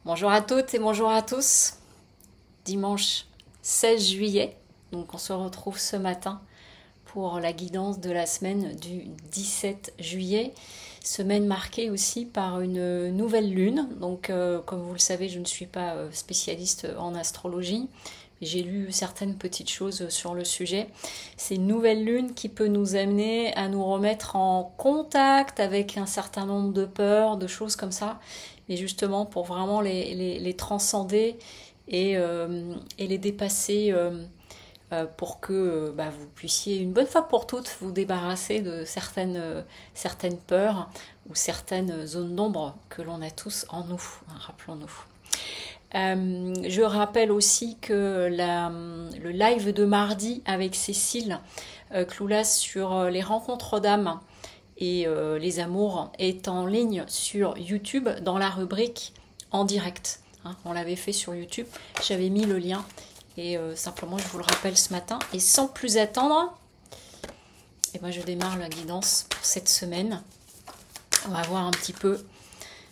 Bonjour à toutes et bonjour à tous. Dimanche 16 juillet, donc on se retrouve ce matin pour la guidance de la semaine du 17 juillet. Semaine marquée aussi par une nouvelle lune. Donc comme vous le savez, je ne suis pas spécialiste en astrologie. J'ai lu certaines petites choses sur le sujet. C'est une nouvelle lune qui peut nous amener à nous remettre en contact avec un certain nombre de peurs, de choses comme ça. Mais justement pour vraiment les transcender et les dépasser pour que vous puissiez une bonne fois pour toutes vous débarrasser de certaines peurs ou certaines zones d'ombre que l'on a tous en nous, hein, rappelons-nous. Je rappelle aussi que le live de mardi avec Cécile Cloulas sur les rencontres d'âme et les amours est en ligne sur YouTube dans la rubrique en direct. Hein, on l'avait fait sur YouTube, j'avais mis le lien et simplement je vous le rappelle ce matin. Et sans plus attendre, et ben je démarre la guidance pour cette semaine. On va voir un petit peu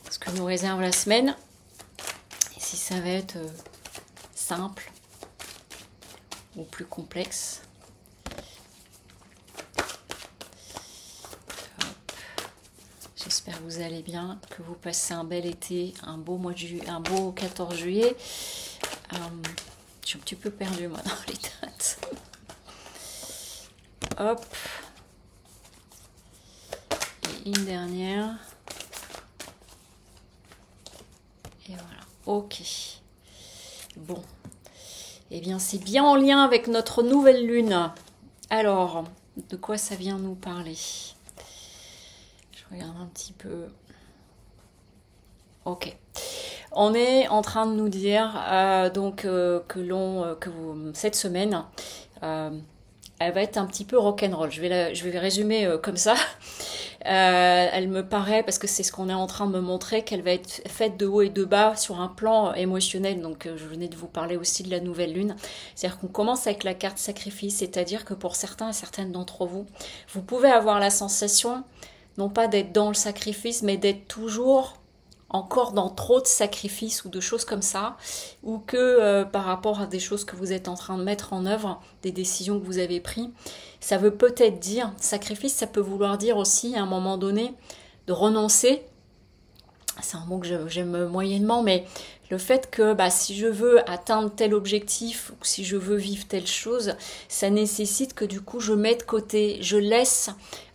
ce que nous réserve la semaine. Si ça va être simple ou plus complexe. J'espère que vous allez bien, que vous passez un bel été, un beau mois de juillet, un beau 14 juillet. Je suis un petit peu perdue moi dans les dates. Hop. Et une dernière. Et voilà. Ok. Bon. Eh bien, c'est bien en lien avec notre nouvelle lune. Alors, de quoi ça vient nous parler? Je regarde un petit peu. Ok. On est en train de nous dire cette semaine, elle va être un petit peu rock'n'roll. Je vais résumer comme ça. Elle me paraît, parce que c'est ce qu'on est en train de me montrer, qu'elle va être faite de haut et de bas sur un plan émotionnel. Donc je venais de vous parler aussi de la nouvelle lune. C'est-à-dire qu'on commence avec la carte sacrifice, c'est-à-dire que pour certains et certaines d'entre vous, vous pouvez avoir la sensation, non pas d'être dans le sacrifice, mais d'être toujours encore dans trop de sacrifices ou de choses comme ça, ou que par rapport à des choses que vous êtes en train de mettre en œuvre, des décisions que vous avez prises, ça veut peut-être dire, sacrifice, ça peut vouloir dire aussi à un moment donné de renoncer. C'est un mot que j'aime moyennement, mais le fait que si je veux atteindre tel objectif ou si je veux vivre telle chose, ça nécessite que du coup je mets de côté, je laisse,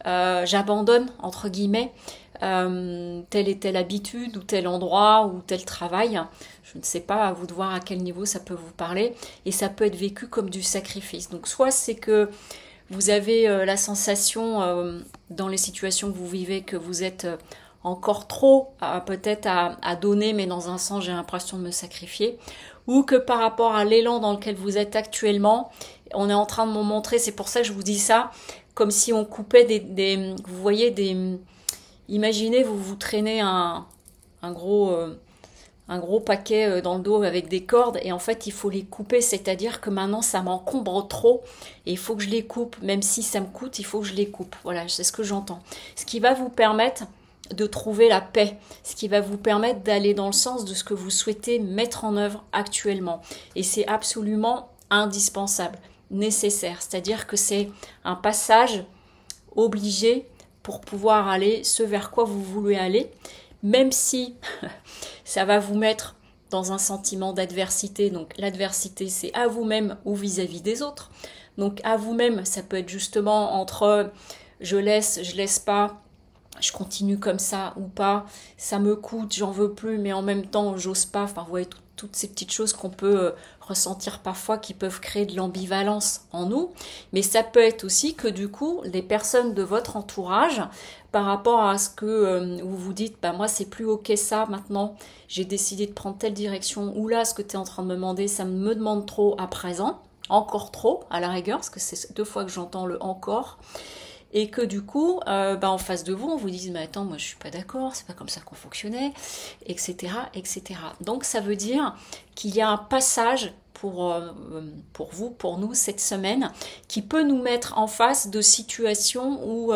j'abandonne entre guillemets telle et telle habitude ou tel endroit ou tel travail. Je ne sais pas, à vous de voir à quel niveau ça peut vous parler, et ça peut être vécu comme du sacrifice. Donc soit c'est que vous avez la sensation dans les situations que vous vivez que vous êtes encore trop peut-être à donner, mais dans un sens j'ai l'impression de me sacrifier, ou que par rapport à l'élan dans lequel vous êtes actuellement, on est en train de me montrer, c'est pour ça que je vous dis ça, comme si on coupait vous voyez imaginez vous traînez un gros paquet dans le dos avec des cordes, et en fait il faut les couper, c'est-à-dire que maintenant ça m'encombre trop et il faut que je les coupe, même si ça me coûte, il faut que je les coupe. Voilà, c'est ce que j'entends. Ce qui va vous permettre de trouver la paix, ce qui va vous permettre d'aller dans le sens de ce que vous souhaitez mettre en œuvre actuellement. Et c'est absolument indispensable, nécessaire, c'est-à-dire que c'est un passage obligé pour pouvoir aller ce vers quoi vous voulez aller, même si ça va vous mettre dans un sentiment d'adversité. Donc l'adversité, c'est à vous-même ou vis-à-vis des autres. Donc à vous-même, ça peut être justement entre je laisse pas, je continue comme ça ou pas, ça me coûte, j'en veux plus, mais en même temps j'ose pas. Enfin, vous voyez toutes ces petites choses qu'on peut ressentir parfois, qui peuvent créer de l'ambivalence en nous. Mais ça peut être aussi que du coup, les personnes de votre entourage, par rapport à ce que vous vous dites, moi c'est plus ok ça maintenant, j'ai décidé de prendre telle direction, ou là ce que tu es en train de me demander, ça me demande trop à présent, encore trop à la rigueur, parce que c'est 2 fois que j'entends le encore, et que du coup, en face de vous, on vous dise, mais attends, moi je suis pas d'accord, c'est pas comme ça qu'on fonctionnait, etc., etc. Donc ça veut dire qu'il y a un passage pour vous, pour nous, cette semaine, qui peut nous mettre en face de situations où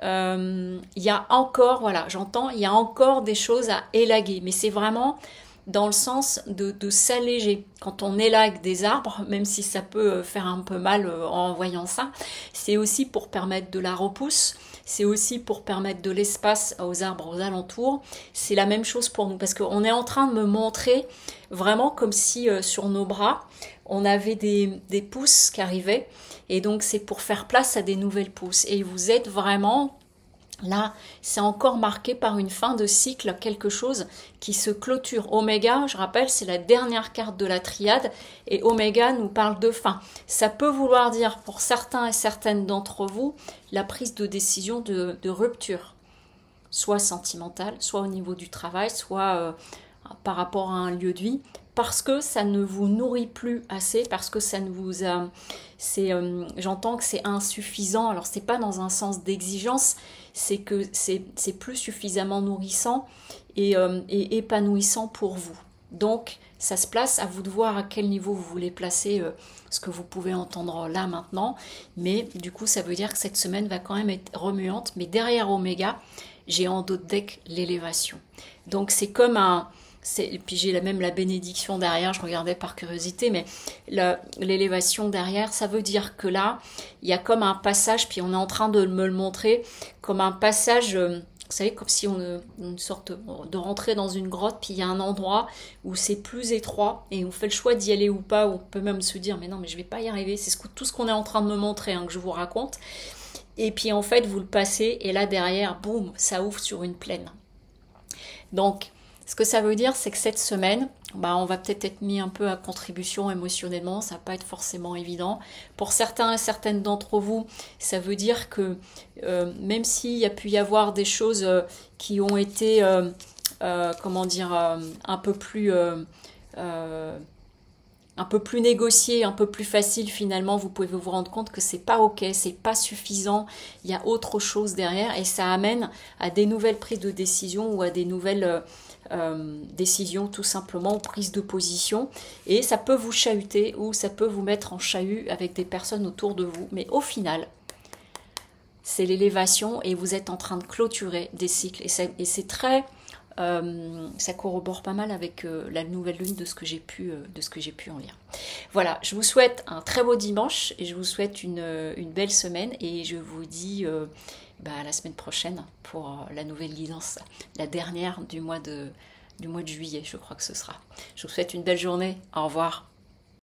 il y a encore, voilà, j'entends, il y a encore des choses à élaguer, mais c'est vraiment dans le sens de s'alléger. Quand on élague des arbres, même si ça peut faire un peu mal en voyant ça, c'est aussi pour permettre de la repousse, c'est aussi pour permettre de l'espace aux arbres aux alentours. C'est la même chose pour nous, parce qu'on est en train de me montrer vraiment comme si sur nos bras, on avait des pousses qui arrivaient, et donc c'est pour faire place à des nouvelles pousses. Et vous êtes vraiment... Là, c'est encore marqué par une fin de cycle, quelque chose qui se clôture. Oméga, je rappelle, c'est la dernière carte de la triade et Oméga nous parle de fin. Ça peut vouloir dire pour certains et certaines d'entre vous la prise de décision de rupture, soit sentimentale, soit au niveau du travail, soit par rapport à un lieu de vie, parce que ça ne vous nourrit plus assez, parce que ça ne vous a... j'entends que c'est insuffisant, alors c'est pas dans un sens d'exigence, c'est que c'est plus suffisamment nourrissant et épanouissant pour vous. Donc ça se place, à vous de voir à quel niveau vous voulez placer ce que vous pouvez entendre là maintenant, mais du coup ça veut dire que cette semaine va quand même être remuante, mais derrière Oméga, j'ai en dos de deck l'élévation. Donc c'est comme un... Et puis j'ai même la bénédiction derrière, je regardais par curiosité, mais l'élévation derrière, ça veut dire que là, il y a comme un passage, puis on est en train de me le montrer, comme un passage, vous savez, comme si une sorte de rentrer dans une grotte, puis il y a un endroit où c'est plus étroit, et on fait le choix d'y aller ou pas, ou on peut même se dire, mais non, mais je vais pas y arriver, c'est tout ce qu'on est en train de me montrer, hein, que je vous raconte. Et puis en fait, vous le passez, et là derrière, boum, ça ouvre sur une plaine. Donc, ce que ça veut dire, c'est que cette semaine, on va peut-être être mis un peu à contribution émotionnellement, ça va pas être forcément évident. Pour certains et certaines d'entre vous, ça veut dire que même s'il y a pu y avoir des choses qui ont été, comment dire, un peu plus négocié, un peu plus facile finalement, vous pouvez vous rendre compte que c'est pas ok, c'est pas suffisant, il y a autre chose derrière et ça amène à des nouvelles prises de décision ou à des nouvelles décisions tout simplement, prise de position et ça peut vous chahuter ou ça peut vous mettre en chahut avec des personnes autour de vous, mais au final c'est l'élévation et vous êtes en train de clôturer des cycles et c'est très... ça corrobore pas mal avec la nouvelle lune de ce que j'ai pu en lire. Voilà, je vous souhaite un très beau dimanche et je vous souhaite une belle semaine et je vous dis à la semaine prochaine pour la nouvelle guidance, la dernière du mois de juillet, je crois que ce sera. Je vous souhaite une belle journée, au revoir.